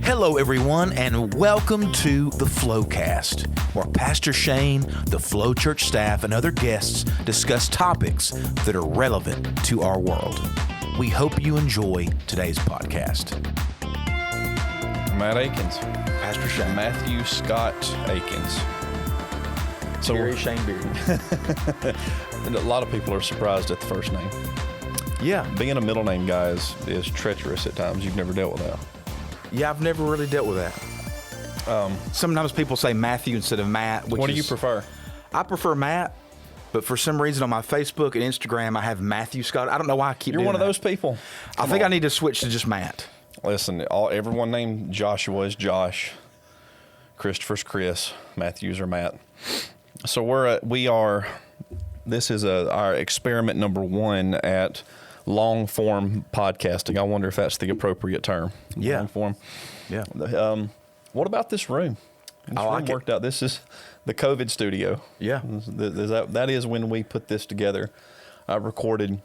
Hello, everyone, and welcome to the Flowcast, where Pastor Shane, the Flow Church staff, and other guests discuss topics that are relevant to our world. We hope you enjoy today's podcast. Matt Akins. Pastor Shane. Matthew Scott Akins. So Gary Shane Bearden. And a lot of people are surprised at the first name. Yeah. Being a middle name guy is treacherous at times. You've never dealt with that. Yeah, I've never really dealt with that. Sometimes people say Matthew instead of Matt. What do you prefer? I prefer Matt, but for some reason on my Facebook and Instagram, I have Matthew Scott. I don't know why I keep doing that. You're one of those people. I think I need to switch to just Matt. Listen, everyone named Joshua is Josh. Christopher's Chris. Matthews or Matt. So this is our experiment number 1 at long form podcasting. I wonder if that's the appropriate term. Yeah. Long form. Yeah. What about this room? This I like room worked out. This is the COVID studio. Yeah. That is when we put this together. I recorded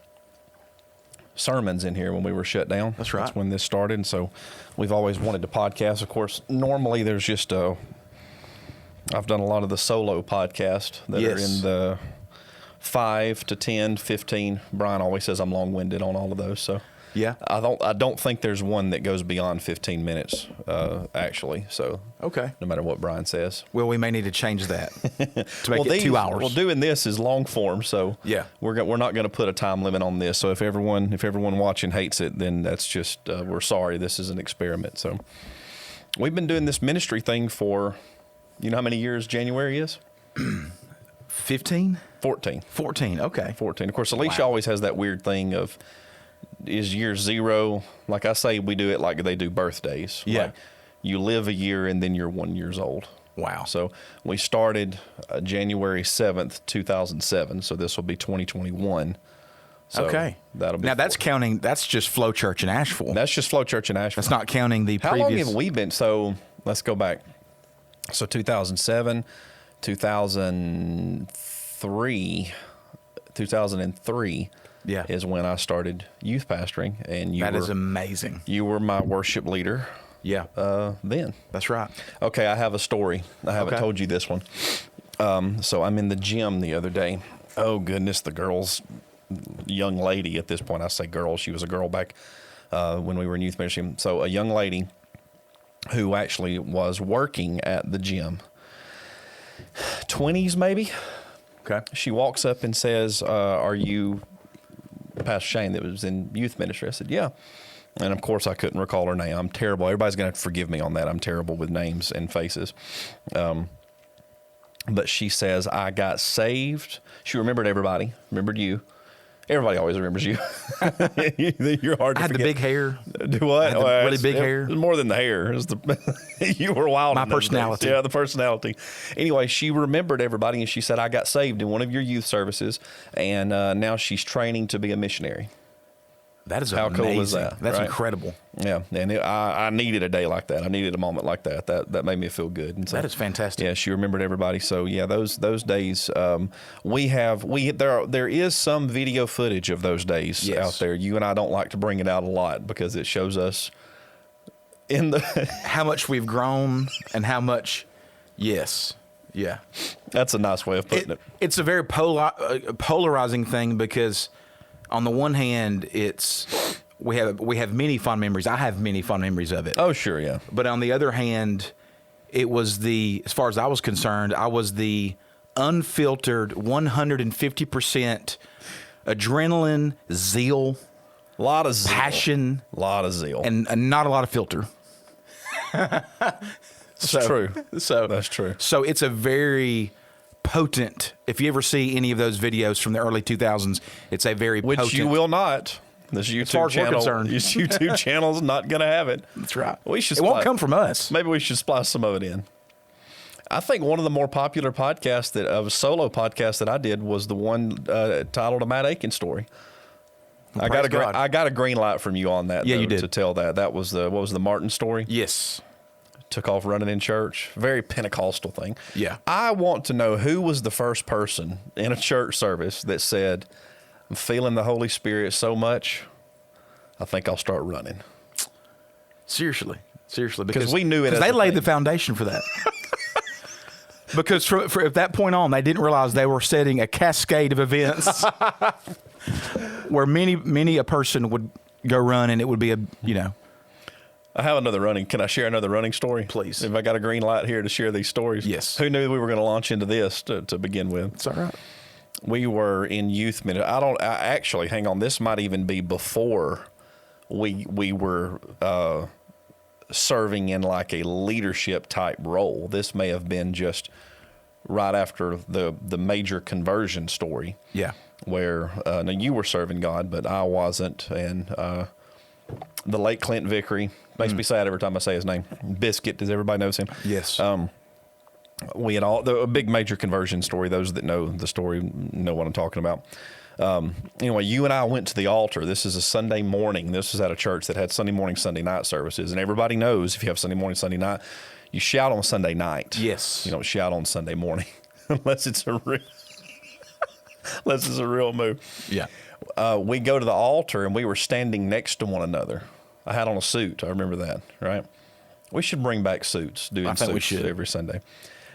sermons in here when we were shut down. That's right. That's when this started. And so we've always wanted to podcast. Of course, normally there's just I've done a lot of the solo podcasts that are in the 5 to 10, 15. Brian always says I'm long-winded on all of those. So yeah, I don't think there's one that goes beyond 15 minutes, actually. So okay, no matter what Brian says. Well, we may need to change that to make it 2 hours. Well, doing this is long form, so yeah, we're not going to put a time limit on this. So if everyone watching hates it, then that's just we're sorry. This is an experiment. So we've been doing this ministry thing for, you know how many years January is? 15? 14. 14, okay. 14. Of course, Alicia always has that weird thing of, is year 0, like I say, we do it like they do birthdays. Yeah. Like you live a year and then you're 1 year old. Wow. So we started January 7th, 2007. So this will be 2021. So okay. That'll be now that's counting, that's just Flow Church in Asheville. That's just Flow Church in Asheville. That's not counting the How previous. long have we been? So let's go back. So 2007, 2003 yeah, is when I started youth pastoring, and that is amazing. You were my worship leader. Yeah. Then. That's right. Okay, I have a story. I haven't told you this one. So I'm in the gym the other day. Oh goodness, the girls, young lady at this point. I say girl. She was a girl back when we were in youth ministry. So a young lady who actually was working at the gym, 20s maybe. Okay. She walks up and says, are you Pastor Shane that was in youth ministry? I said, yeah. And of course I couldn't recall her name. I'm terrible. Everybody's going to have to forgive me on that. I'm terrible with names and faces. But she says, I got saved. She remembered everybody, remembered you. Everybody always remembers you. You're hard to forget. I had the big hair. Do what? I had the really big hair. It was more than the hair. It was you were wild. My personality. Yeah, the personality. Anyway, she remembered everybody, and she said, I got saved in one of your youth services, and now she's training to be a missionary. That is How amazing. cool is that? That's right? incredible. Yeah, and I needed a day like that. I needed a moment like that. That made me feel good. And so, that is fantastic. Yeah, she remembered everybody. So yeah, those days. There is some video footage of those days out there. You and I don't like to bring it out a lot because it shows us in the how much we've grown and how much. Yes. Yeah. That's a nice way of putting it. It's a very polarizing thing because, on the one hand, we have many fond memories. I have many fond memories of it. Oh, sure, yeah. But on the other hand, it was as far as I was concerned, I was the unfiltered 150% adrenaline, zeal, a lot of zeal, passion, a lot of zeal, and not a lot of filter. That's true. That's true. So it's a very potent. If you ever see any of those videos from the early 2000s, it's a very which potent. you will not. This YouTube as far as channel, we're concerned. this YouTube channel's not going to have it. That's right. It won't come from us. Maybe we should splice some of it in. I think one of the more popular podcasts a solo podcast that I did was the one titled "A Matt Akins Story." Well, I got a green light from you on that. Yeah, though, you did to tell that. That was what was the Martin story? Yes. took off running in church. Very Pentecostal thing. Yeah. I want to know who was the first person in a church service that said, I'm feeling the Holy Spirit so much, I think I'll start running. Seriously. Because we knew it. Because they laid the foundation for that. Because for at that point on, they didn't realize they were setting a cascade of events where many a person would go run, and it would be I have another running. Can I share another running story? Please. If I got a green light here to share these stories. Yes. Who knew we were going to launch into this to begin with? It's all right. We were in youth ministry. Actually, hang on. This might even be before we were serving in like a leadership type role. This may have been just right after the major conversion story. Yeah. Where now you were serving God, but I wasn't, and the late Clint Vickery makes me sad every time I say his name. Biscuit, does everybody knows him? Yes. We had a big major conversion story. Those that know the story know what I'm talking about. Anyway, you and I went to the altar. This is a Sunday morning. This was at a church that had Sunday morning, Sunday night services. And everybody knows if you have Sunday morning, Sunday night, you shout on Sunday night. Yes. You don't shout on Sunday morning unless it's a real move. Yeah. We go to the altar and we were standing next to one another. I had on a suit. I remember that, right? We should bring back suits, doing suits we should. every Sunday.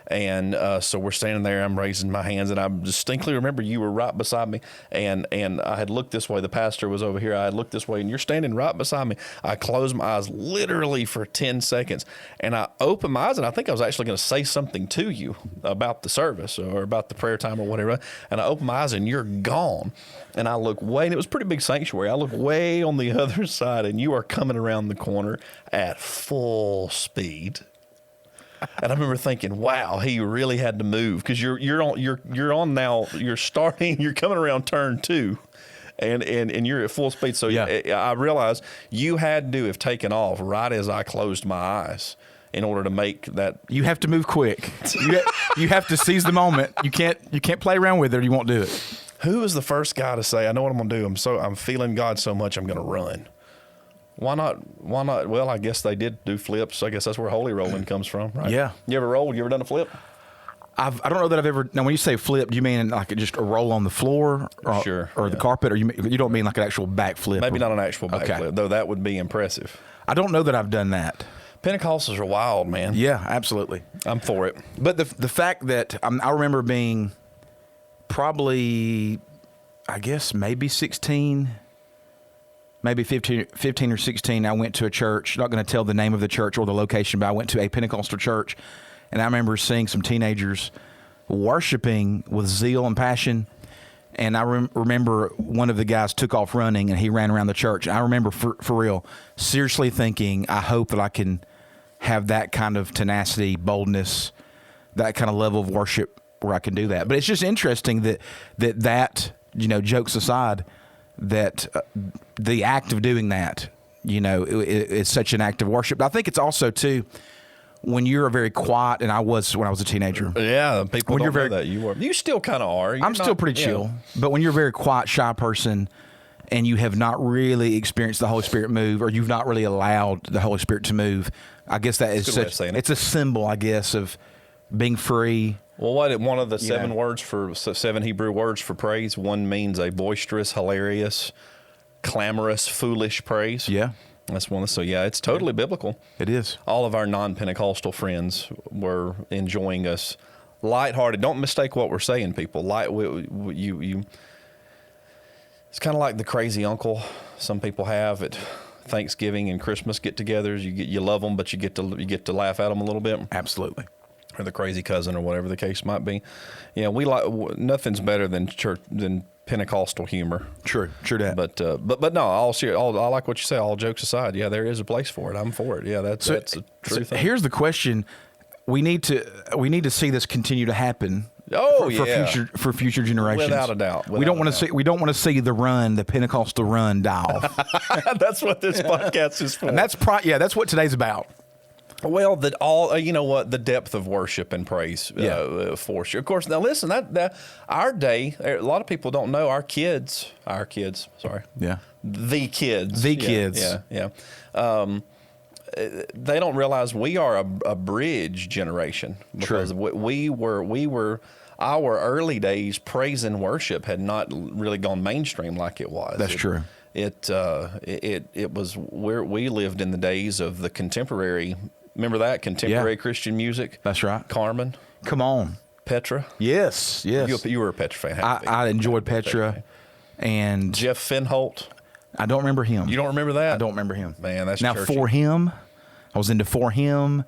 And so we're standing there, I'm raising my hands, and I distinctly remember you were right beside me, and I had looked this way, the pastor was over here, I had looked this way, and you're standing right beside me. I closed my eyes literally for 10 seconds, and I opened my eyes, and I think I was actually going to say something to you about the service or about the prayer time or whatever, and I opened my eyes, and you're gone. And I look way, and it was a pretty big sanctuary, I look way on the other side, and you are coming around the corner at full speed. And I remember thinking, "Wow, he really had to move because you're on now. You're coming around turn 2, and you're at full speed. So yeah, I realized you had to have taken off right as I closed my eyes in order to make that. You have to move quick. You have to seize the moment. You can't play around with it, or you won't do it. Who was the first guy to say, "I know what I'm going to do. I'm feeling God so much, I'm going to run"? Why not? Well, I guess they did do flips. I guess that's where holy rolling comes from, right? Yeah. You ever rolled? You ever done a flip? I don't know that I've ever. Now, when you say flip, do you mean like just a roll on the floor or the carpet, or you don't mean like an actual back flip? Maybe not an actual back flip, though that would be impressive. I don't know that I've done that. Pentecostals are wild, man. Yeah, absolutely. I'm for it. But the fact that I remember being probably, I guess, maybe 16, maybe 15 or 16, I went to a church, not going to tell the name of the church or the location, but I went to a Pentecostal church, and I remember seeing some teenagers worshiping with zeal and passion, and I remember one of the guys took off running, and he ran around the church. And I remember, for real, seriously thinking, I hope that I can have that kind of tenacity, boldness, that kind of level of worship where I can do that. But it's just interesting that jokes aside, that the act of doing that, is such an act of worship. But I think it's also too, when you're very quiet, and I was when I was a teenager. Yeah, people don't know that you were. You still kind of are. I'm still pretty chill. But when you're a very quiet, shy person, and you have not really experienced the Holy Spirit move, or you've not really allowed the Holy Spirit to move, I guess that is it's a symbol, I guess, of being free. Well, one of the seven Hebrew words for praise, one means a boisterous, hilarious, clamorous, foolish praise. Yeah. That's one. So, yeah, it's totally biblical. It is. All of our non-Pentecostal friends were enjoying us lighthearted. Don't mistake what we're saying, people. It's kind of like the crazy uncle some people have at Thanksgiving and Christmas get-togethers. You love them, but you get to laugh at them a little bit. Absolutely. Or the crazy cousin, or whatever the case might be. Yeah, we nothing's better than Pentecostal humor. True that. But no, I like what you say. All jokes aside, yeah, there is a place for it. I'm for it. Yeah, that's a true thing. Here's the question: we need to see this continue to happen. For future generations, without a doubt. We don't want to see the Pentecostal run die off. That's what this podcast is for. And that's what today's about. Well, the depth of worship and praise for sure. Of course, now listen, that our day, a lot of people don't know the kids. Yeah. they don't realize we are a bridge generation, because we were our early days, praise and worship had not really gone mainstream like it was. That's true. It was where we lived in the days of the contemporary. Remember that contemporary Christian music? That's right. Carmen. Come on. Petra. Yes. You were a Petra fan. I enjoyed Petra. And Jeff Finholt. I don't remember him. You don't remember that? I don't remember him. Man, that's now churchy. For Him. I was into For Him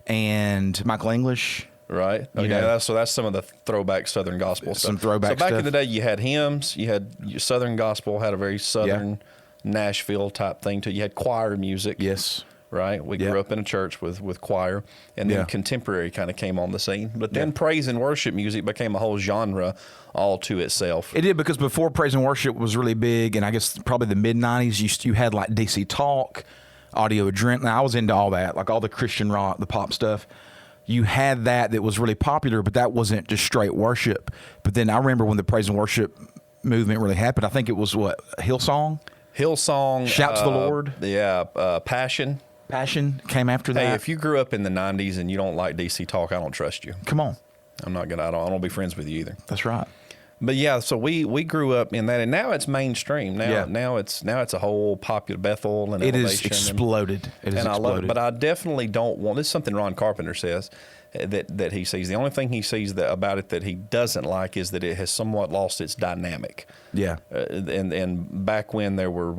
and Michael English. Right. Okay. So that's some of the throwback Southern gospel stuff. Some throwback stuff. So back stuff. in the day, you had hymns. You had Southern gospel had a very Southern Nashville type thing to it. You had choir music. Yes. Right. We grew up in a church with choir, and then contemporary kind of came on the scene. But then praise and worship music became a whole genre all to itself. It did, because before praise and worship was really big, and I guess probably the mid-'90s, you had like DC Talk, Audio Adrenaline. I was into all that, like all the Christian rock, the pop stuff. You had that was really popular, but that wasn't just straight worship. But then I remember when the praise and worship movement really happened. I think it was Hillsong? Hillsong. Shout to the Lord. Yeah. Passion. Passion came after that. Hey, if you grew up in the 90s and you don't like DC Talk, I don't trust you. Come on. I'm not gonna. I don't be friends with you either. That's right. But yeah, so we grew up in that, and now it's mainstream. Now it's a whole popular Bethel and it Elevation. Is exploded. It is I exploded. love it, but I definitely don't want. This is something Ron Carpenter says that he sees. The only thing he sees about it that he doesn't like is that it has somewhat lost its dynamic. Yeah. And back when there were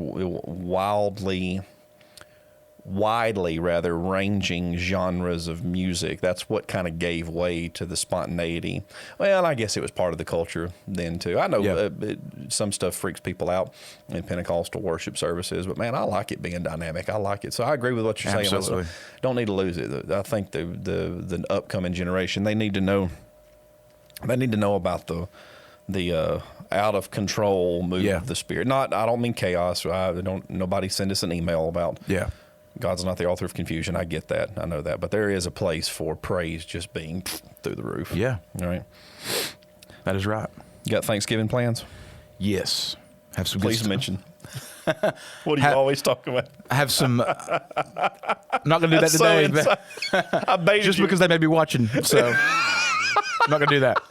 widely rather ranging genres of music, that's what kind of gave way to the spontaneity. Well, I guess it was part of the culture then too. I know some stuff freaks people out in Pentecostal worship services, but man, I like it being dynamic. I like it. So I agree with what you're saying. Absolutely. Don't need to lose it. I think the upcoming generation, they need to know about the out of control move of the Spirit. I don't mean chaos. Nobody send us an email about God's not the author of confusion. I get that. I know that. But there is a place for praise just being through the roof. Yeah. All right. That is right. You got Thanksgiving plans? Yes. Have some. Please mention. What do you always talk about? I have some. I'm not going to do that today. But I baited just you. because they may be watching. So I'm not going to do that.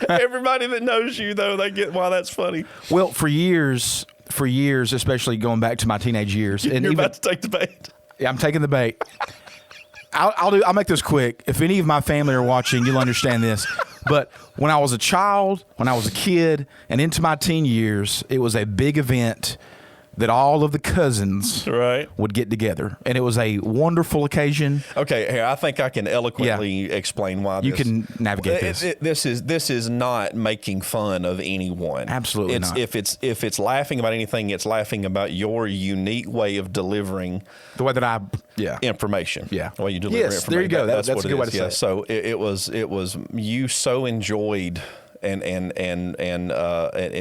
Everybody that knows you, though, they get why that's funny. Well, for years, especially going back to my teenage years. You're about to take the bait. Yeah, I'm taking the bait. I'll make this quick. If any of my family are watching, you'll understand this. But when I was a child, when I was a kid, and into my teen years, it was a big event that all of the cousins would get together. And it was a wonderful occasion. Okay, here, I think I can eloquently explain why you can navigate this. This is not making fun of anyone. Absolutely not. If it's laughing about anything, it's laughing about your unique way of delivering the way that information. Yeah. The way you deliver information. There you go. That's what a good way to say it. So it was you so enjoyed and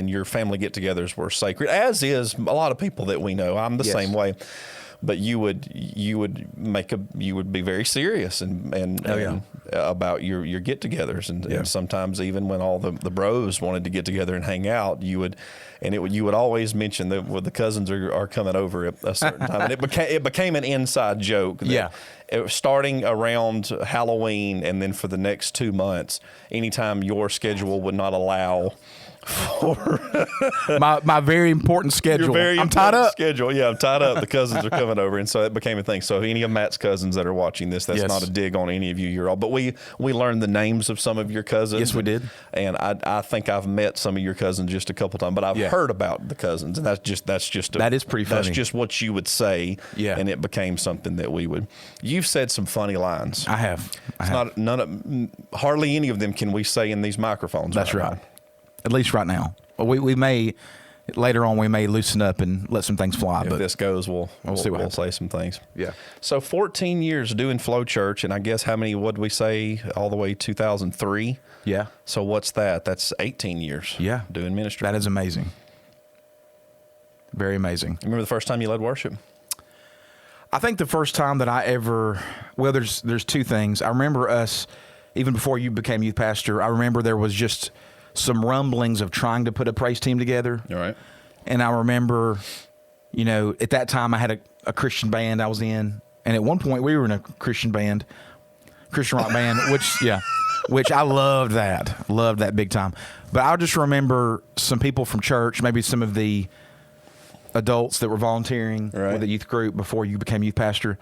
your family get-togethers were sacred, as is a lot of people that we know. I'm the same way, but you would be very serious and about your get-togethers, and sometimes even when all the bros wanted to get together and hang out, you would always mention that the cousins are coming over at a certain time, and it became an inside joke. Starting around Halloween, and then for the next 2 months, anytime your schedule would not allow for my very important schedule. I'm tied up. Schedule. Yeah, I'm tied up. The cousins are coming over, and so it became a thing. So any of Matt's cousins that are watching this, that's not a dig on any of you. You're all, but we learned the names of some of your cousins. Yes, we did. And I think I've met some of your cousins just a couple times, but I've heard about the cousins, and that is pretty funny. That's just what you would say. Yeah. And it became something that we would. You've said some funny lines. I have. Hardly any of them can we say in these microphones. That's right. At least right now. We may later on loosen up and let some things fly. If but this goes, we'll say some things. Yeah. So 14 years doing Flow Church, and I guess how many would we say all the way 2003? Yeah. So what's that? That's 18 years. Yeah. Doing ministry. That is amazing. Very amazing. Remember the first time you led worship? I think the first time that there's two things. I remember us, even before you became youth pastor, I remember there was just some rumblings of trying to put a praise team together. All right. And I remember, at that time I had a Christian band I was in, And at one point, we were in a Christian rock band, which I loved that big time. But I just remember some people from church, maybe some of the adults that were volunteering with the youth group before you became youth pastor.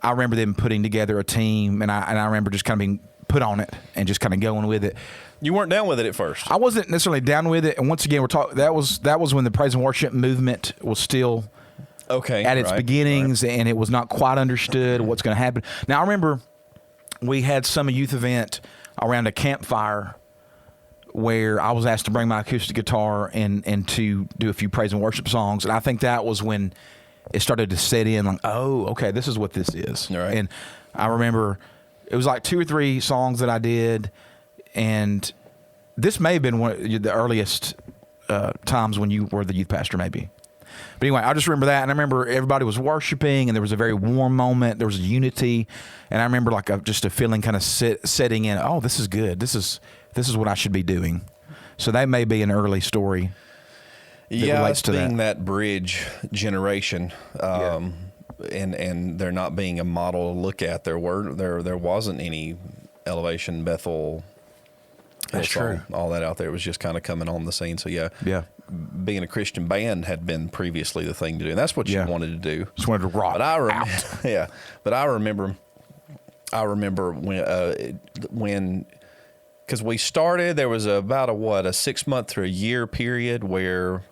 I remember them putting together a team, and I remember just kind of being put on it and just kind of going with it. You weren't down with it at first. I wasn't necessarily down with it, and once again, that was when the praise and worship movement was still at its beginnings, and it was not quite understood what's going to happen. Now I remember we had some youth event around a campfire where I was asked to bring my acoustic guitar and to do a few praise and worship songs. And I think that was when it started to set in, like, oh, okay, this is what this is. Right. And I remember it was like 2 or 3 songs that I did, and this may have been one of the earliest times when you were the youth pastor, maybe. But anyway, I just remember that, and I remember everybody was worshiping, and there was a very warm moment. There was a unity, and I remember like just a feeling kind of setting in. Oh, this is good. This is what I should be doing. So that may be an early story. It's being that bridge generation, and there not being a model to look at. There wasn't any Elevation, Bethel. That's true. All that out there was just kind of coming on the scene. So being a Christian band had been previously the thing to do, and that's what you wanted to do. Just wanted to rock. But but I remember when because we started, there was about a 6-month or a year period where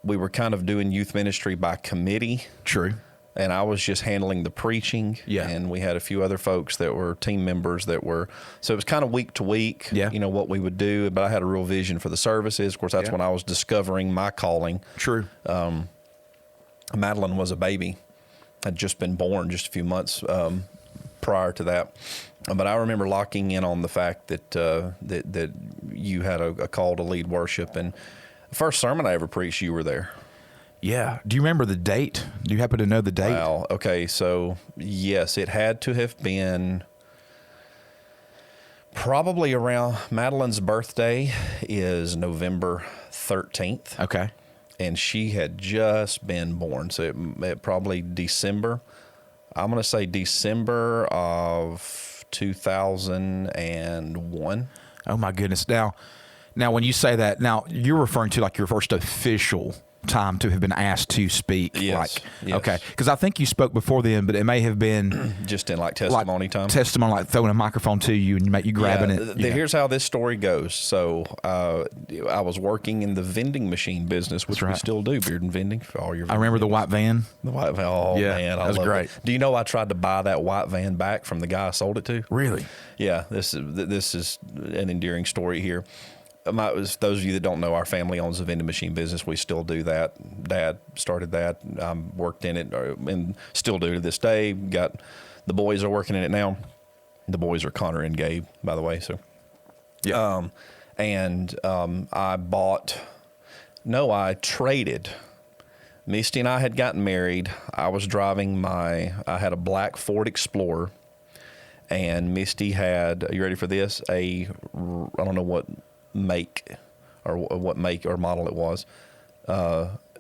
we were kind of doing youth ministry by committee. True. And I was just handling the preaching. Yeah. And we had a few other folks that were team members so it was kind of week to week, what we would do. But I had a real vision for the services. Of course, that's when I was discovering my calling. True. Madeline was a baby, had just been born just a few months prior to that. But I remember locking in on the fact that that you had a call to lead worship. And the first sermon I ever preached, you were there. Yeah. Do you remember the date? Do you happen to know the date? Wow. Okay. So, yes, it had to have been probably around Madeline's birthday is November 13th. Okay. And she had just been born. So, it probably December. I'm going to say December of 2001. Oh, my goodness. Now, when you say that, now you're referring to like your first official time to have been asked to speak. Yes. Okay. Because I think you spoke before then, but it may have been just in like testimony time. Testimony, like throwing a microphone to you and you grabbing it. Here's how this story goes. So I was working in the vending machine business, which we still do, Bearden vending for all your. I remember the white van. The white van. Oh man, that was great. Do you know I tried to buy that white van back from the guy I sold it to? Really? Yeah. This is an endearing story here. Those of you that don't know, our family owns a vending machine business. We still do that. Dad started that. I worked in it and still do to this day. Got the boys are working in it now. The boys are Connor and Gabe, by the way. So, I traded. Misty and I had gotten married. I was driving I had a black Ford Explorer, and Misty had, are you ready for this? I don't know what make or what make or model it was.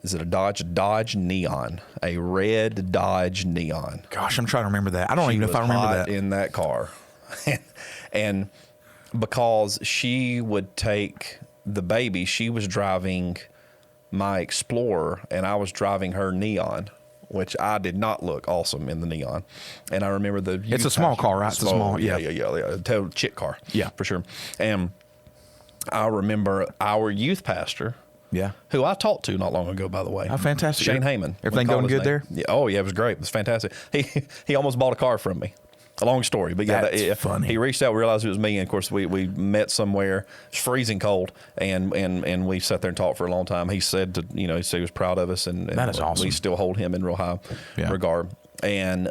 Is it a Dodge Neon, a red Dodge Neon? Gosh, I'm trying to remember that. I don't even know if I remember that. In that car. And because she would take the baby, she was driving my Explorer and I was driving her Neon, which I did not look awesome in the Neon. And I remember it's a small car, right? It's a small, yeah. A total chick car. Yeah. For sure. And I remember our youth pastor, who I talked to not long ago, by the way. How fantastic. Shane Heyman. Everything going good there? Yeah. Oh, yeah, it was great. It was fantastic. He almost bought a car from me. A long story, but that's funny. He reached out, realized it was me, and of course we met somewhere. It's freezing cold, and we sat there and talked for a long time. He said he said he was proud of us, and that is awesome. We still hold him in real high regard. And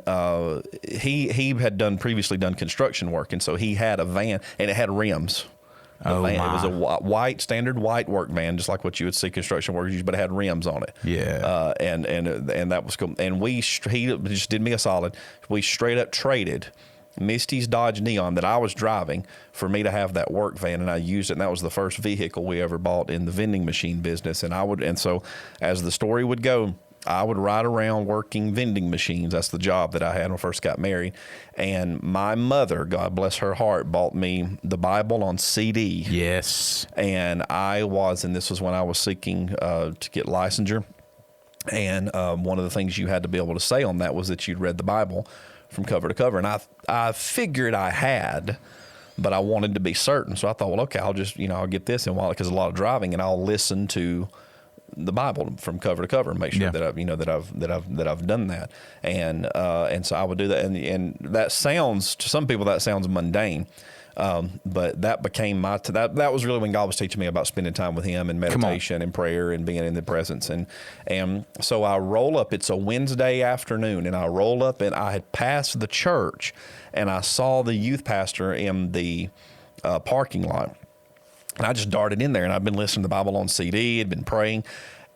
he had previously done construction work, and so he had a van, and it had rims. It was a standard white work van, just like what you would see construction workers use, but it had rims on it. Yeah. And that was cool. And he just did me a solid. We straight up traded Misty's Dodge Neon that I was driving for me to have that work van, and I used it. And that was the first vehicle we ever bought in the vending machine business. And so as the story would go, I would ride around working vending machines. That's the job that I had when I first got married. And my mother, God bless her heart, bought me the Bible on CD. Yes. And this was when I was seeking to get licensure. And one of the things you had to be able to say on that was that you'd read the Bible from cover to cover. And I figured I had, but I wanted to be certain. So I thought, well, okay, I'll just, I'll get this in while, because a lot of driving, and I'll listen to the Bible from cover to cover and make sure that I've done that. And so I would do that. And that sounds, to some people, that sounds mundane. But that became that was really when God was teaching me about spending time with Him and meditation and prayer and being in the presence. And so I roll up, it's a Wednesday afternoon, and I roll up, and I had passed the church, and I saw the youth pastor in the parking lot. And I just darted in there, and I'd been listening to the Bible on CD, had been praying,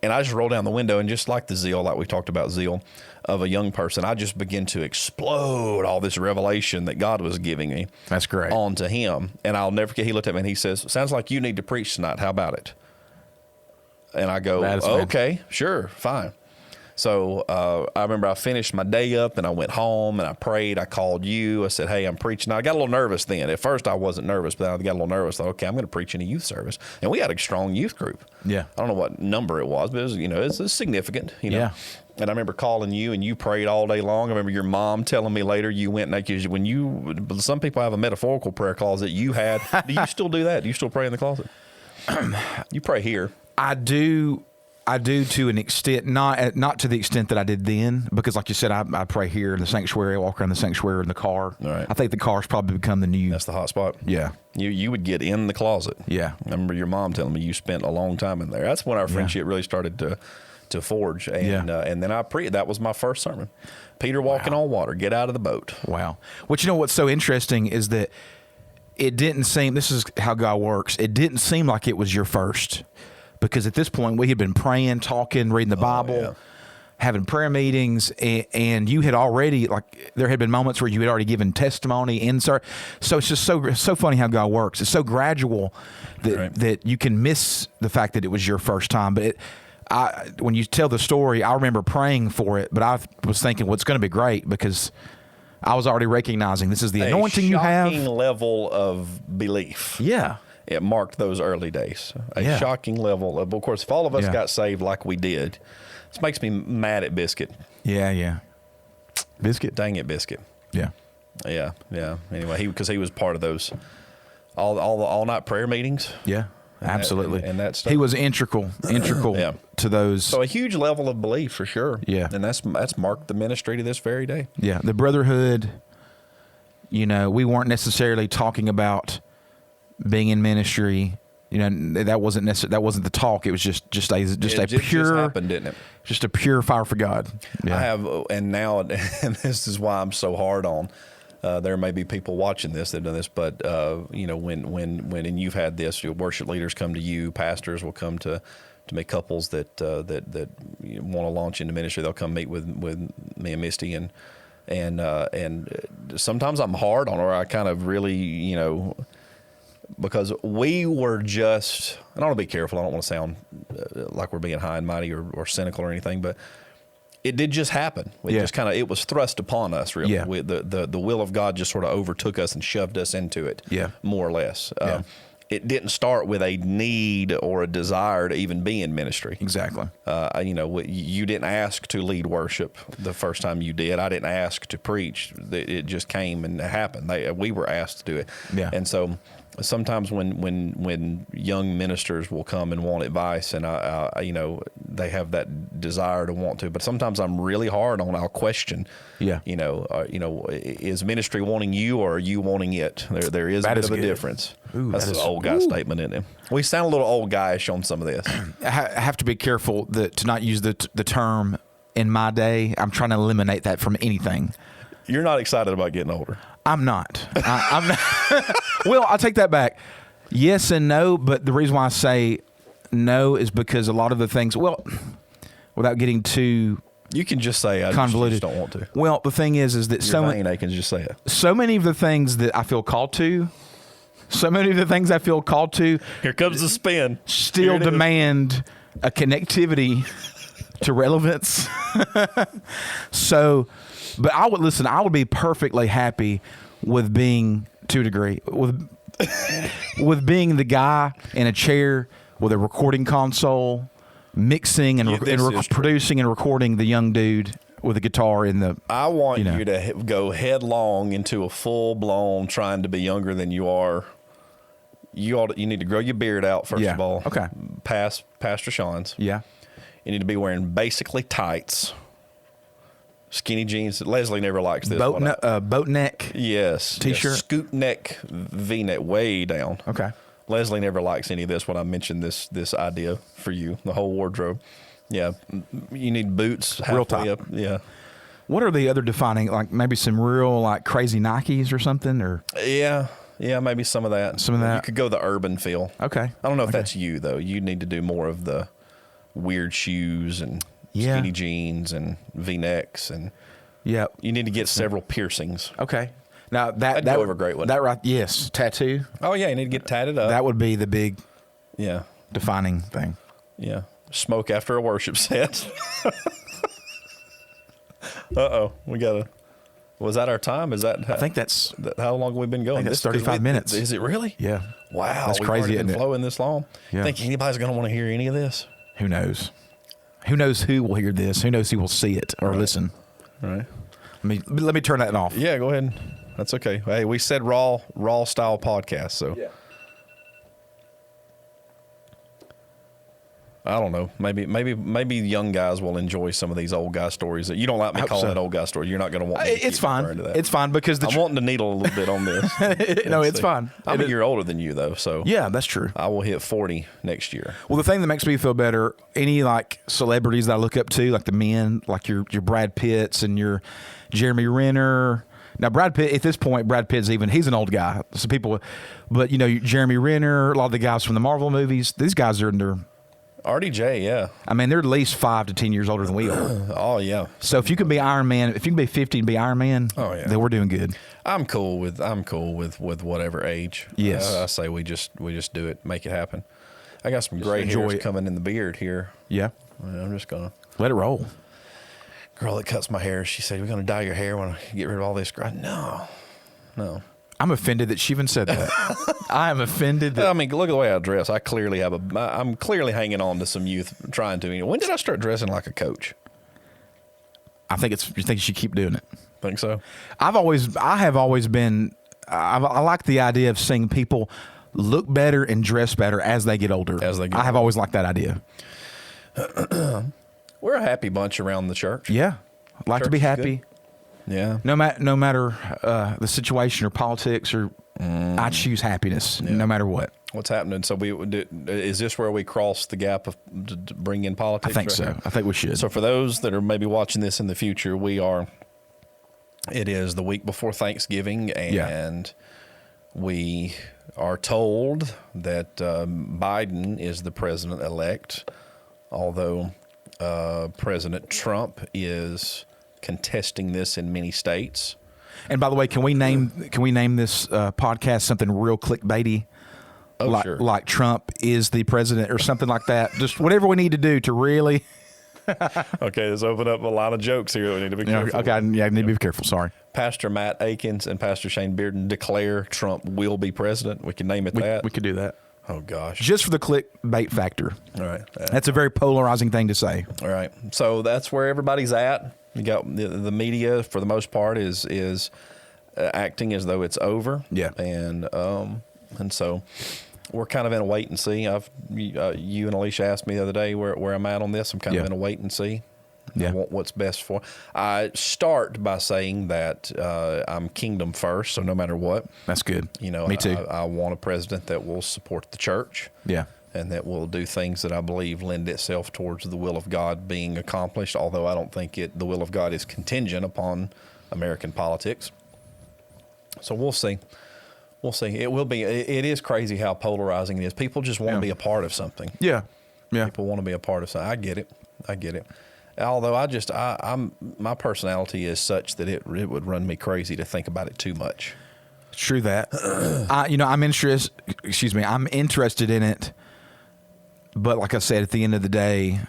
and I just rolled down the window, and just like the zeal, like we talked about zeal of a young person, I just began to explode all this revelation that God was giving me. That's great. Onto him. And I'll never forget, he looked at me and he says, "Sounds like you need to preach tonight. How about it?" And I go, "Okay, sure, fine." So I remember I finished my day up, and I went home, and I prayed. I called you. I said, "Hey, I'm preaching." I got a little nervous then. At first, I wasn't nervous, but I got a little nervous. I thought, okay, I'm going to preach in a youth service. And we had a strong youth group. Yeah. I don't know what number it was, but it was, it's significant. Yeah. And I remember calling you, and you prayed all day long. I remember your mom telling me later you went, and some people have a metaphorical prayer closet. You had. Do you still do that? Do you still pray in the closet? You pray here. I do to an extent, not to the extent that I did then, because like you said, I pray here in the sanctuary, I walk around the sanctuary in the car. Right. I think the car's probably become the new. That's the hot spot. Yeah. You would get in the closet. Yeah. I remember your mom telling me you spent a long time in there. That's when our friendship really started to forge. And and then that was my first sermon. Peter walking on water, get out of the boat. Wow. Well, what's so interesting is that it didn't seem, this is how God works, it didn't seem like it was your first. Because at this point, we had been praying, talking, reading the Bible, having prayer meetings, and you had already, there had been moments where you had already given testimony, insert. So it's just so funny how God works. It's so gradual that you can miss the fact that it was your first time. But when you tell the story, I remember praying for it, but I was thinking, well, it's going to be great, because I was already recognizing this is the anointing you have. A shocking level of belief. Yeah. It marked those early days. A shocking level of course, if all of us got saved like we did, this makes me mad at Biscuit. Yeah. Biscuit. Dang it, Biscuit. Yeah. Anyway, because he was part of those all night prayer meetings. Yeah, absolutely. And that stuff. He was integral to those. So a huge level of belief for sure. Yeah. And that's marked the ministry to this very day. Yeah. The brotherhood, we weren't necessarily talking about being in ministry, that wasn't the talk. It was just a pure, just happened, didn't it? Just a pure fire for God. Yeah. I have, and this is why I'm so hard on. There may be people watching this that have done this, but when and you've had this, your worship leaders come to you, pastors will come to make couples that want to launch into ministry. They'll come meet with me and Misty, and sometimes I'm hard on her. I kind of really because we were just, and I want to be careful, I don't want to sound like we're being high and mighty or cynical or anything, but it did just happen. It was thrust upon us, really. Yeah. The will of God just sort of overtook us and shoved us into it, more or less. It didn't start with a need or a desire to even be in ministry. Exactly. You didn't ask to lead worship the first time you did. I didn't ask to preach. It just came and happened. We were asked to do it. Yeah. And so sometimes when young ministers will come and want advice, and they have that desire to want to, but sometimes I'm really hard on. I'll question. Yeah. Is ministry wanting you, or are you wanting it? There is a bit of a difference. Ooh, that's an old guy statement, isn't it? We sound a little old guyish on some of this. I have to be careful to not use the term "in my day." I'm trying to eliminate that from anything. You're not excited about getting older. I'm not. I'm not. Well, I'll take that back. Yes and no, but the reason why I say no is because a lot of the things, without getting too you can just say convoluted. I just don't want to. Well, the thing is that I can just say it. So many of the things that I feel called to, here comes the spin. Still demand a connectivity to relevance. So, but I would be perfectly happy with being, to a degree, with being the guy in a chair with a recording console, mixing and producing and recording the young dude with a guitar in the. I want you to go headlong into a full blown trying to be younger than you are. You need to grow your beard out first of all. Okay. Past Pastor Sean's. Yeah. You need to be wearing basically tights, skinny jeans. Leslie never likes this. Boat neck. Yes. T-shirt. Yes. Scoop neck, V-neck, way down. Okay. Leslie never likes any of this when I mentioned this idea for you, the whole wardrobe. Yeah. You need boots Real tight. up. Yeah. What are the other defining, like maybe some real like crazy Nikes or something, or? Yeah. Yeah, maybe some of that. Some of that. You could go the urban feel. Okay. I don't know if that's you, though. You need to do more of the weird shoes and skinny jeans and V-necks. And yeah, you need to get several piercings. Okay. Now, that go over great one. That right, yes. Tattoo. Oh, yeah, you need to get tatted up. That would be the big defining thing. Yeah. Smoke after a worship set. Uh-oh. We got to... Was that our time? Is that? I think that's. How long have we been going? I think that's 35 minutes. Is it really? Yeah. Wow. That's crazy. We've been flowing this long. Yeah. Think anybody's going to want to hear any of this? Who knows? Who knows who will hear this? Who knows who will see it or listen? All right. Let me turn that off. Yeah, go ahead. That's okay. Hey, we said raw style podcast, so. Yeah. I don't know. Maybe young guys will enjoy some of these old guy stories. You don't like me calling it old guy stories. You're not going to want me to It's fine. into that. It's fine because I'm wanting to needle a little bit on this. No, it's fine. I'm a year older than you, though, so. Yeah, that's true. I will hit 40 next year. Well, the thing that makes me feel better, any like celebrities that I look up to, like the men, like your Brad Pitts and your Jeremy Renner. Now, Brad Pitt, at this point, he's an old guy. So people, but Jeremy Renner, a lot of the guys from the Marvel movies, these guys are in their. RDJ, yeah. I mean, they're at least 5 to 10 years older than we are. Oh, yeah. So if you can be Iron Man, if you can be 50 and be Iron Man, then we're doing good. I'm cool with whatever age. Yes. I say we just do it, make it happen. I got some gray hairs coming in the beard here. Yeah. I'm just gonna let it roll. Girl that cuts my hair, she said, "We're gonna dye your hair when I get rid of all this." No. I'm offended that she even said that. I am offended. I mean, look at the way I dress. I'm clearly hanging on to some youth trying to. When did I start dressing like a coach? I think you should keep doing it. Think so? I have always been. I like the idea of seeing people look better and dress better as they get older. I have always liked that idea. We're a happy bunch around the church. Yeah, I'd like to be happy. Yeah. No matter the situation or politics, or I choose happiness no matter what. What's happening? So is this where we cross the gap of to bring in politics? I think so. I think we should. So for those that are maybe watching this in the future, it is the week before Thanksgiving, and we are told that Biden is the president-elect, although President Trump is contesting this in many states. And by the way, can we name this podcast something real clickbaity? Oh, sure. Like Trump is the president or something like that. Just whatever we need to do to really. Okay, let's open up a lot of jokes here that we need to be careful. Okay, I need to be careful. Sorry. Pastor Matt Akins and Pastor Shane Bearden declare Trump will be president. We can name it that. We could do that. Oh, gosh. Just for the clickbait factor. All right. That's a very polarizing thing to say. All right. So that's where everybody's at. You got the media, for the most part, is acting as though it's over. Yeah. And so we're kind of in a wait and see. You and Alicia asked me the other day where I'm at on this. I'm kind of in a wait and see. Yeah. I want what's best for. I start by saying that I'm kingdom first, so no matter what. That's good. Me too. I want a president that will support the church. Yeah. And that will do things that I believe lend itself towards the will of God being accomplished, although I don't think the will of God is contingent upon American politics. So we'll see. We'll see. It is crazy how polarizing it is. People just want to be a part of something. Yeah. Yeah. People want to be a part of something. I get it. Although my personality is such that it would run me crazy to think about it too much. True that. I'm interested in it. But like I said, at the end of the day,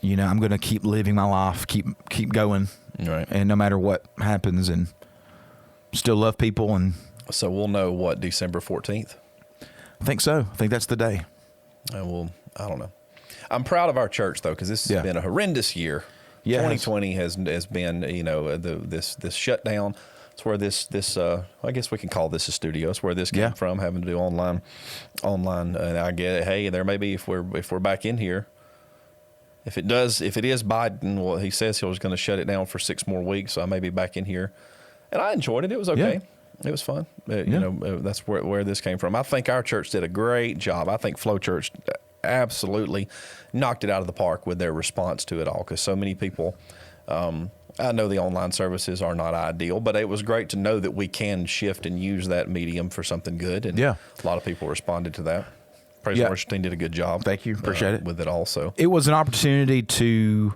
I'm going to keep living my life, keep going, Right. and no matter what happens, and still love people. And So we'll know what, December 14th? I think so. I think that's the day. I don't know. I'm proud of our church though, because this has been a horrendous year. Yeah, 2020 has been, this shutdown. It's where this I guess we can call this a studio. It's where this came from, having to do online. And I get it. Hey, there may be, if we're back in here, if it is Biden, well, he says he was going to shut it down for 6 more weeks. So I may be back in here, and I enjoyed it. It was okay. Yeah. It was fun. That's where this came from. I think our church did a great job. I think Flow Church absolutely knocked it out of the park with their response to it all, because so many people, I know the online services are not ideal, but it was great to know that we can shift and use that medium for something good. And a lot of people responded to that. Praise the worship team did a good job. Thank you. Appreciate it. With it also. It was an opportunity to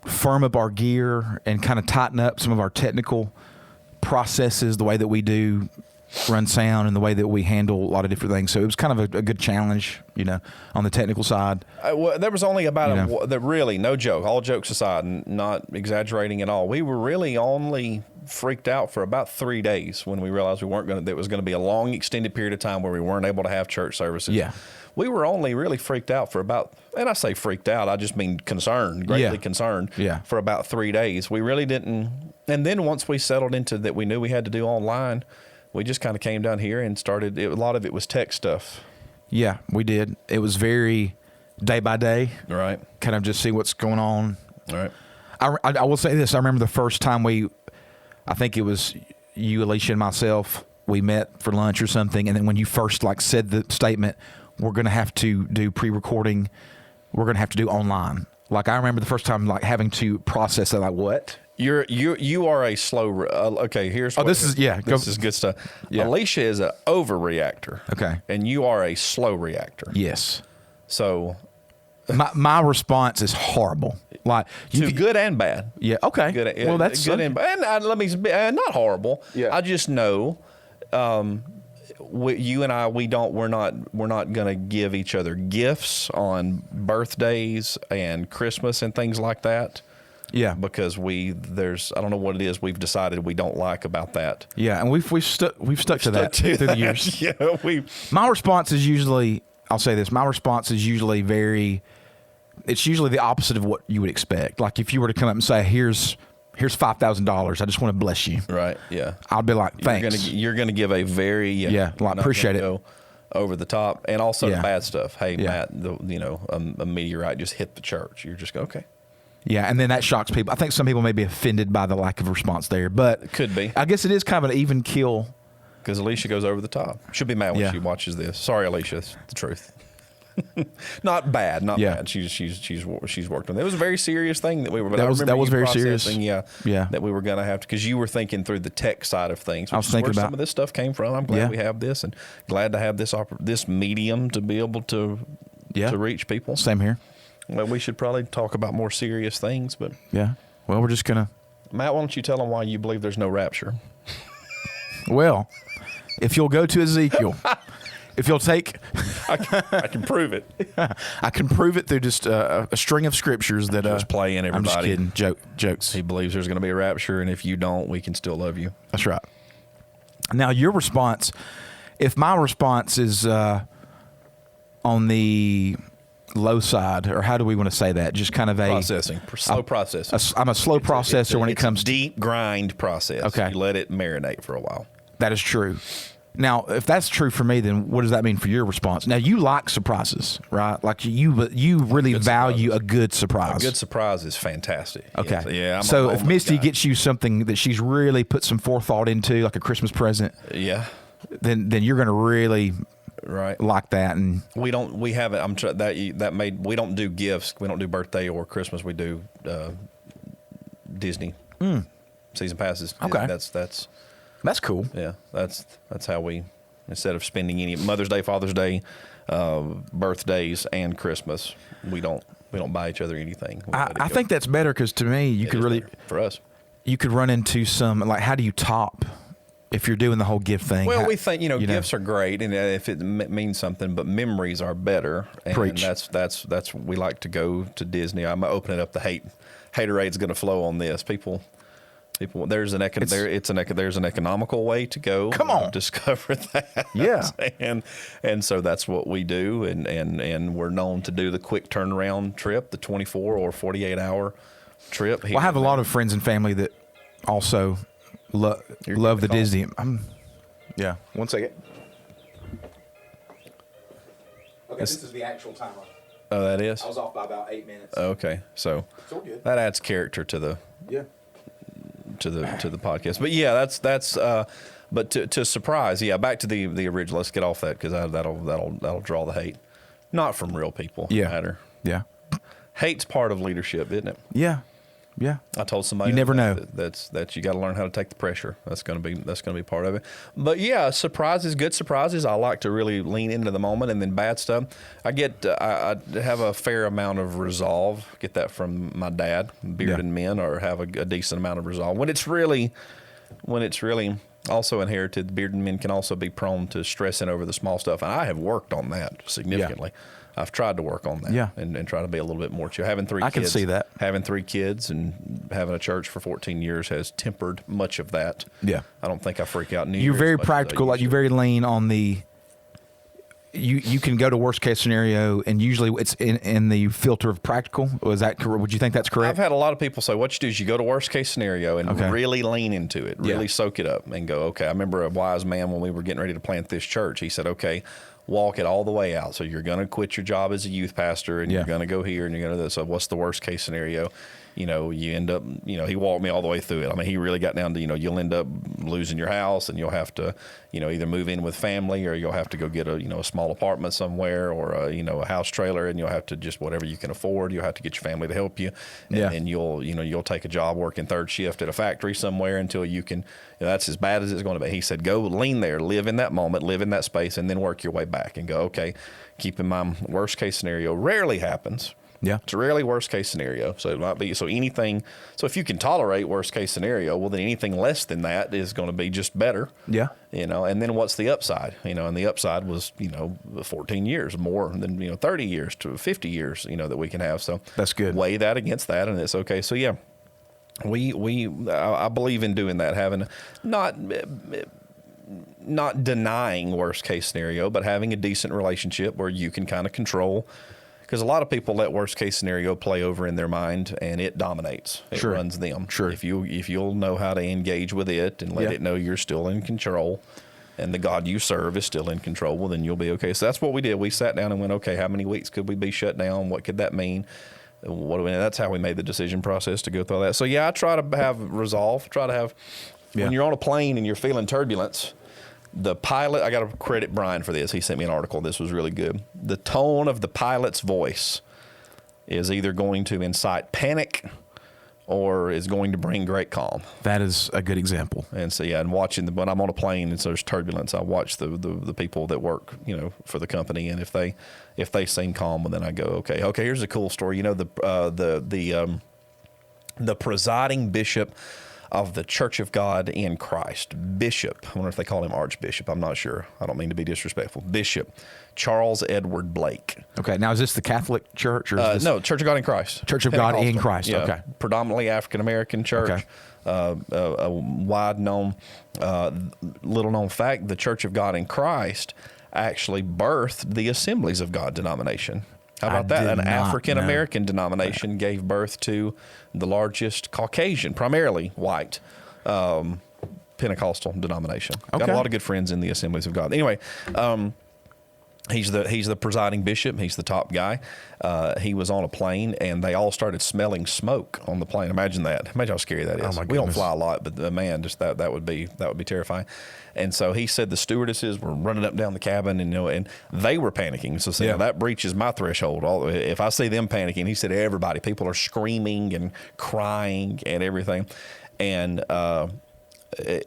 firm up our gear and kind of tighten up some of our technical processes, the way that we do run sound and the way that we handle a lot of different things. So it was kind of a good challenge, on the technical side. There was only about really, no joke, all jokes aside, and not exaggerating at all, we were really only freaked out for about 3 days when we realized there was going to be a long extended period of time where we weren't able to have church services. Yeah. We were only really freaked out for about, and I say freaked out, I just mean concerned, greatly concerned for about 3 days. We really didn't. And then once we settled into that, we knew we had to do online, we just kind of came down here and started. A lot of it was tech stuff. Yeah, we did. It was very day by day. Right. Kind of just see what's going on. All right. I will say this. I remember the first time I think it was you, Alicia, and myself, we met for lunch or something. And then when you first said the statement, we're going to have to do pre-recording, we're going to have to do online. I remember the first time having to process that. What? You are a slow. Okay, here's. This is This is good stuff. Yeah. Alicia is an overreactor. Okay. And you are a slow reactor. Yes. So. My response is horrible. Good and bad. Yeah. Okay. Good. Well, that's good and bad. And let me not horrible. Yeah. I just know. You and I, we're not going to give each other gifts on birthdays and Christmas and things like that. Yeah, because I don't know what it is we've decided we don't like about that. Yeah, and we've stuck to that through the years. Yeah, my response is usually, I'll say this, my response is usually it's usually the opposite of what you would expect. Like if you were to come up and say, here's $5,000, I just want to bless you. Right. Yeah. I'll be like, thanks. You're gonna give a very appreciate it. Over the top, and also the bad stuff. Hey, Yeah. Matt, a meteorite just hit the church. You're just okay. Yeah, and then that shocks people. I think some people may be offended by the lack of response there, but it could be. I guess it is kind of an even kill. Because Alicia goes over the top. She'll be mad when she watches this. Sorry, Alicia, it's the truth. Not bad. She's worked on it. It was a very serious thing that we were. That was very serious. Yeah. That we were going to have to, because you were thinking through the tech side of things. I was thinking about some of this stuff came from. I'm glad we have this, and glad to have this medium to be able to reach people. Same here. Well, we should probably talk about more serious things, but yeah. Well, we're just gonna. Matt, why don't you tell them why you believe there's no rapture? Well, if you'll go to Ezekiel, if you'll take, I can prove it. I can prove it through just a string of scriptures that just playing everybody. I'm just kidding. Jokes. He believes there's going to be a rapture, and if you don't, we can still love you. That's right. Now, your response, if my response is on the low side, or how do we want to say that? Just kind of slow processing. I'm a slow processor when it comes to deep grind process. Okay. You let it marinate for a while. That is true. Now, if that's true for me, then what does that mean for your response? Now, you like surprises, right? Like you really value a good surprise. A good surprise is fantastic. Okay. Yes. So if Misty gets you something that she's really put some forethought into, like a Christmas present, then you're going to really like that. And we don't do gifts. We don't do birthday or Christmas. We do Disney season passes. Okay. That's cool. Yeah, that's how we, instead of spending any Mother's Day, Father's Day, birthdays, and Christmas, we don't buy each other anything. I think that's better, because to me, you could really, for us, you could run into some, like, how do you top if you're doing the whole gift thing. Well, we think gifts are great, and if it means something, but memories are better. And Preach. That's we like to go to Disney. I'm opening up the haterade's going to flow on this. People. There's an economical way to go. Come on, discover that. Yeah, and so that's what we do, and we're known to do the quick turnaround trip, the 24 or 48 hour trip. Well, I have a lot of friends and family that also love the Disney. Yeah. 1 second. Okay, this is the actual timer. Oh, that is? I was off by about 8 minutes. Okay, so that adds character to the to the podcast. But yeah, that's but to surprise, back to the original. Let's get off that because that'll draw the hate, not from real people. Matter. Yeah, hate's part of leadership, isn't it? Yeah. I told somebody you never know. That you got to learn how to take the pressure. That's going to be part of it. But yeah, good surprises. I like to really lean into the moment, and then bad stuff. I have a fair amount of resolve. Get that from my dad. Bearden men or have a decent amount of resolve. When it's really also inherited, Bearden men can also be prone to stressing over the small stuff. And I have worked on that significantly. Yeah. I've tried to work on that and try to be a little bit more chill. Having 3 kids. I can see that. Having 3 kids and having a church for 14 years has tempered much of that. Yeah. I don't think I freak out near. You're very practical. Like you're very lean on the, you can go to worst case scenario, and usually it's in the filter of practical. Was that correct? Would you think that's correct? I've had a lot of people say, what you do is you go to worst case scenario and really lean into it, really soak it up and go, okay. I remember a wise man when we were getting ready to plant this church, he said, okay, walk it all the way out. So you're going to quit your job as a youth pastor, and you're going to go here, and you're going to this. So what's the worst case scenario? You end up, he walked me all the way through it. I mean, he really got down to, you'll end up losing your house, and you'll have to, either move in with family, or you'll have to go get a small apartment somewhere, or a house trailer, and you'll have to just whatever you can afford. You'll have to get your family to help you, and then you'll take a job working third shift at a factory somewhere until you can. That's as bad as it's going to be. He said, go lean there, live in that moment, live in that space, and then work your way back and go, okay, keep in mind, worst case scenario rarely happens. Yeah. It's rarely worst case scenario. So it might be, so if you can tolerate worst case scenario, well, then anything less than that is going to be just better. Yeah. And then what's the upside? And the upside was, 14 years more than, 30 years to 50 years, that we can have. So that's good. Weigh that against that, and it's okay. So yeah. I believe in doing that, having not denying worst case scenario, but having a decent relationship where you can kind of control, because a lot of people let worst case scenario play over in their mind, and it dominates. It runs them. Sure. If you'll know how to engage with it and let it know you're still in control, and the God you serve is still in control, well, then you'll be okay. So that's what we did. We sat down and went, okay, how many weeks could we be shut down? What could that mean? That's how we made the decision process to go through all that. So I try to have resolve. When you're on a plane and you're feeling turbulence, the pilot. I got to credit Brian for this. He sent me an article. This was really good. The tone of the pilot's voice is either going to incite panic or is going to bring great calm. That is a good example. And so and watching when I'm on a plane and so there's turbulence, I watch the people that work for the company, and if they seem calm, well, then I go, okay. Here's a cool story. The presiding bishop of the Church of God in Christ, Bishop. I wonder if they call him Archbishop. I'm not sure. I don't mean to be disrespectful. Bishop Charles Edward Blake. Okay, now is this the Catholic Church or is this no Church of God in Christ? Church of God in Christ. Yeah, okay, predominantly African American church. Okay. A wide known, little known fact: the Church of God in Christ actually birthed the Assemblies of God denomination. How about that? An African American denomination gave birth to the largest Caucasian, primarily white, Pentecostal denomination. Okay. Got a lot of good friends in the Assemblies of God. Anyway, he's the presiding bishop. He's the top guy. He was on a plane, and they all started smelling smoke on the plane. Imagine that. Imagine how scary that is. Oh my goodness. We don't fly a lot, but man, just that would be terrifying. And so he said the stewardesses were running up and down the cabin, and they were panicking. So that breaches my threshold. If I see them panicking, he said people are screaming and crying and everything. And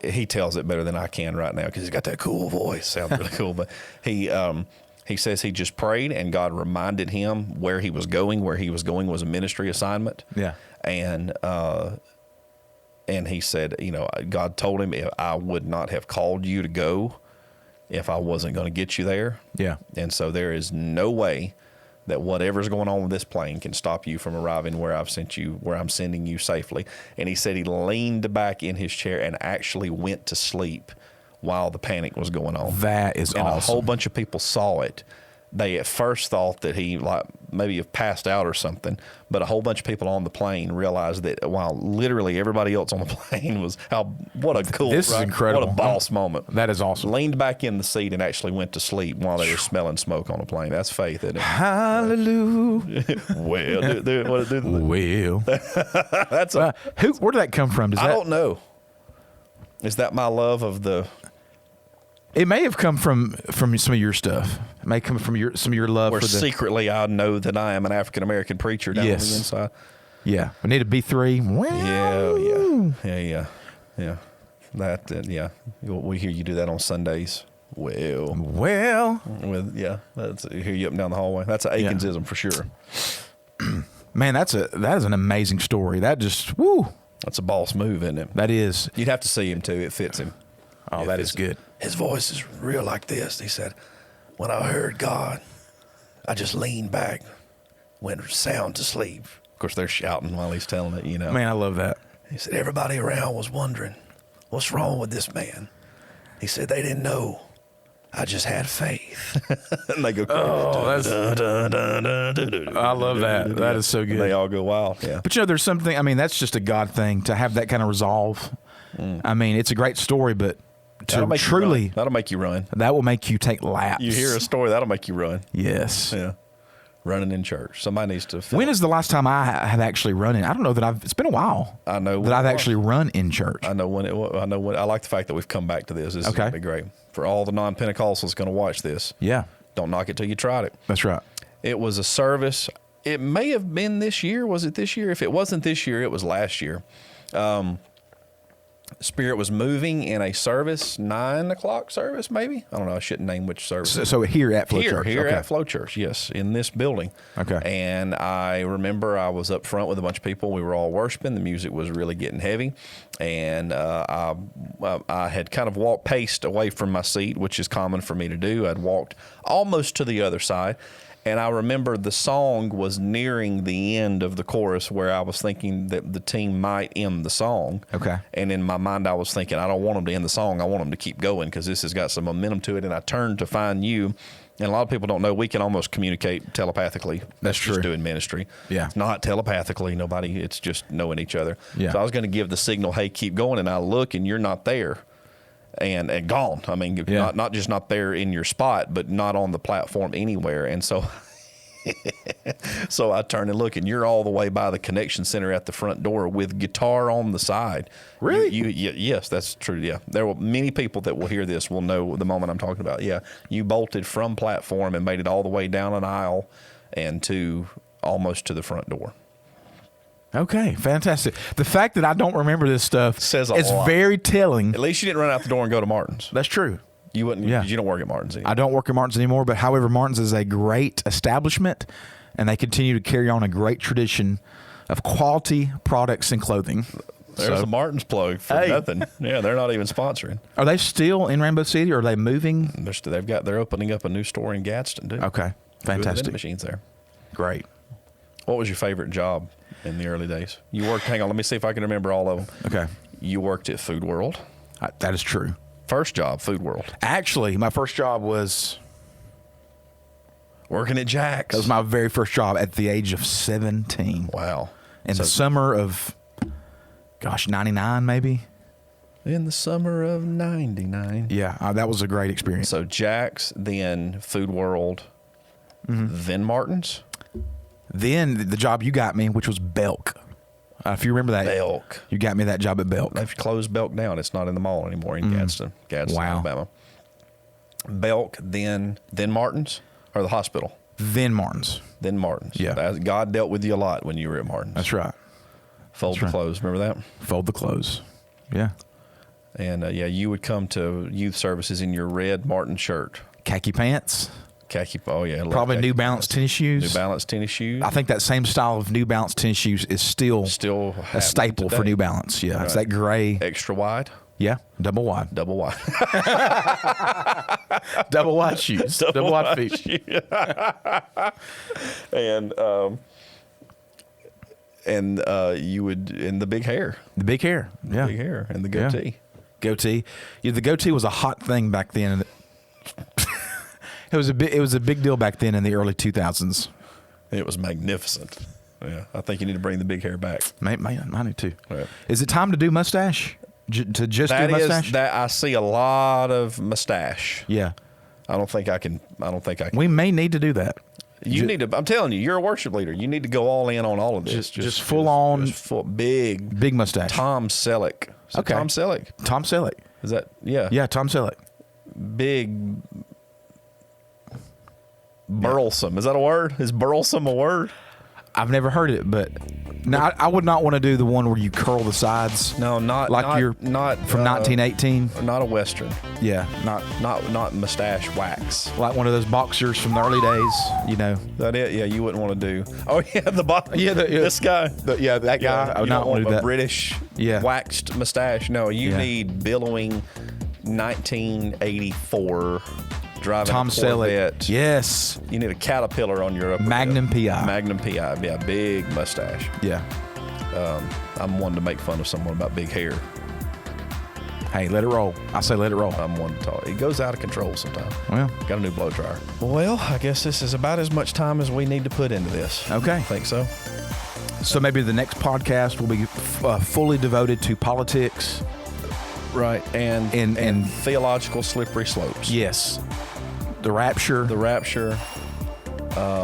he tells it better than I can right now because he's got that cool voice. Sounds really cool. But he says he just prayed, and God reminded him where he was going. Where he was going was a ministry assignment. Yeah. And And he said, God told him I would not have called you to go if I wasn't going to get you there. Yeah. And so there is no way that whatever's going on with this plane can stop you from arriving where I'm sending you safely. And he said he leaned back in his chair and actually went to sleep while the panic was going on. That is and awesome. A whole bunch of people saw it. They at first thought that he maybe have passed out or something, but a whole bunch of people on the plane realized that while literally everybody else on the plane was what a cool, this is incredible. What a boss moment. That is awesome. Leaned back in the seat and actually went to sleep while they were smelling smoke on the plane. That's faith, isn't it? Hallelujah. Well, Well, that's where did that come from? I don't know. Is that my love of the? It may have come from some of your stuff. It may come from some of your love Where for the. Secretly, I know that I am an African American preacher down on the inside. Yeah, we need a B3. Yeah. That we hear you do that on Sundays. Well, that's hear you up and down the hallway. That's an Aikinsism for sure. Man, that is an amazing story. That just That's a boss move, isn't it? That is. You'd have to see him too. It fits him. Oh, that is good. His voice is real like this. He said, when I heard God, I just leaned back, went sound to sleep. Of course, they're shouting while he's telling it, Man, I love that. He said, everybody around was wondering, what's wrong with this man? He said, they didn't know. I just had faith. And they go, I love that. That is so good. And they all go wild. Yeah. But there's something, that's just a God thing to have that kind of resolve. It's a great story, but that'll make you run. That will make you take laps. You hear a story, that'll make you run. Yes. Yeah. Running in church. Somebody needs to. When is the last time I have actually run in? I don't know that it's been a while. I know that I've actually run in church. I know when. I like the fact that we've come back to this. This is going to be great for all the non-Pentecostals going to watch this. Yeah. Don't knock it till you tried it. That's right. It was a service. It may have been this year. Was it this year? If it wasn't this year, it was last year. Spirit was moving in a service, 9:00 service, maybe. I don't know. I shouldn't name which service. So here at Flow Church. Here at Flow Church, yes, in this building. Okay. And I remember I was up front with a bunch of people. We were all worshiping. The music was really getting heavy, and I had kind of paced away from my seat, which is common for me to do. I'd walked almost to the other side. And I remember the song was nearing the end of the chorus where I was thinking that the team might end the song. Okay. And in my mind, I was thinking, I don't want them to end the song. I want them to keep going because this has got some momentum to it. And I turned to find you. And a lot of people don't know we can almost communicate telepathically. That's true. Just doing ministry. Yeah. It's not telepathically. It's just knowing each other. Yeah. So I was going to give the signal, hey, keep going. And I look and you're not there. And gone. Not just not there in your spot, but not on the platform anywhere. And so, so I turn and look, and you're all the way by the connection center at the front door with guitar on the side. Really? Yes, that's true. Yeah, there will many people that will hear this will know the moment I'm talking about. Yeah, you bolted from platform and made it all the way down an aisle and almost to the front door. Okay, fantastic. The fact that I don't remember this stuff says it's lot. Very telling. At least you didn't run out the door and go to Martin's. That's true. You wouldn't. Yeah. You don't work at Martin's anymore. I don't work at Martin's anymore, but however, Martin's is a great establishment, and they continue to carry on a great tradition of quality products and clothing. There's a Martin's plug for nothing. Yeah, they're not even sponsoring. Are they still in Rainbow City, or are they moving? They're opening up a new store in Gadsden, too. Okay, fantastic. The machines there. Great. What was your favorite job in the early days? You worked. Hang on, let me see if I can remember all of them. Okay. You worked at Food World. That is true. First job, Food World. Actually, my first job was working at Jack's. That was my very first job at the age of 17. Wow. In the summer of, 99 maybe. In the summer of 99. Yeah, that was a great experience. So Jack's, then Food World, then Martin's. Then the job you got me, which was Belk. If you remember that. Belk. You got me that job at Belk. They've closed Belk down. It's not in the mall anymore in Gadsden, wow. Alabama. Belk, then Martin's, or the hospital? Then Martin's. Then Martin's. Yeah. God dealt with you a lot when you were at Martin's. That's right. Fold the clothes. Remember that? Fold the clothes. Yeah. And, you would come to youth services in your red Martin shirt. Khaki pants. Khaki. Oh yeah. Probably New Balance tennis shoes. New Balance tennis shoes. I think that same style of New Balance tennis shoes is still a staple for New Balance. Yeah, it's that gray. Extra wide. Yeah, double wide. Double wide. Double wide shoes. Double wide feet. And you would, and the big hair. The big hair. Yeah. Big hair and the goatee. Yeah. Goatee. Yeah, the goatee was a hot thing back then. It was a big deal back then in the early 2000s. It was magnificent. Yeah, I think you need to bring the big hair back. I need to. Right. Is it time to do mustache? Do mustache? That I see a lot of mustache. Yeah. I don't think I can. We may need to do that. You need to. I'm telling you, you're a worship leader. You need to go all in on all of this. Just full on, big mustache. Tom Selleck. Okay. Tom Selleck. Tom Selleck. Is that? Yeah. Yeah. Tom Selleck. Big. Burlesome. Is that a word? Is burlesome a word? I've never heard it, but now I would not want to do the one where you curl the sides. No, not you're not from 1918. Not a Western. Yeah, not mustache wax. Like one of those boxers from the early days. You know. That it? Yeah, you wouldn't want to do. Oh yeah, the box. Yeah, this guy. That guy. Yeah, I would not want to do that. British waxed mustache. No, you need billowing 1984. Driving Tom a Corvette. Selleck. Yes. You need a Caterpillar on your upper Magnum lip. PI. Magnum PI. Yeah, big mustache. Yeah. I'm one to make fun of someone about big hair. Hey, let it roll. I say let it roll. I'm one to talk. It goes out of control sometimes. Well. Got a new blow dryer. Well, I guess this is about as much time as we need to put into this. Okay. I think so. So maybe the next podcast will be fully devoted to politics. Right. And theological slippery slopes. Yes. The rapture. I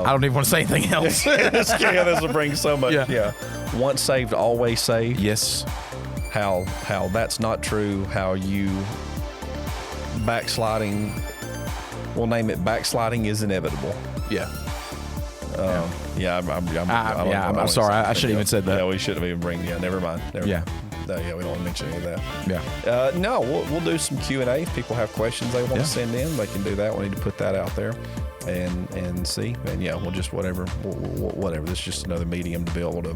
don't even want to say anything else. This will bring so much. Yeah. Once saved, always saved. Yes. How that's not true. How you backsliding. We'll name it backsliding is inevitable. Yeah. I'm sorry. I shouldn't even said that. Yeah, we shouldn't even bring. Yeah, never mind. Yeah. No, we don't want to mention any of that. Yeah. No, we'll do some Q&A. If people have questions they want to send in, they can do that. We need to put that out there and see. And we'll just whatever. This is just another medium to be able to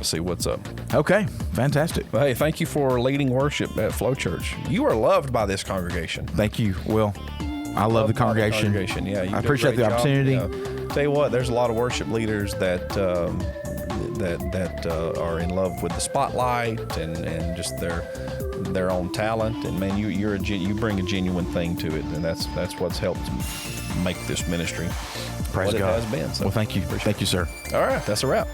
see what's up. Okay. Fantastic. Well, hey, thank you for leading worship at Flow Church. You are loved by this congregation. Thank you. Well, I love the congregation. Yeah, I appreciate the opportunity. Tell you what, there's a lot of worship leaders that are in love with the spotlight and just their own talent. And man, you bring a genuine thing to it, and that's what's helped make this ministry Praise what God. It has been. So well, thank you. Thank you, sir. All right, that's a wrap.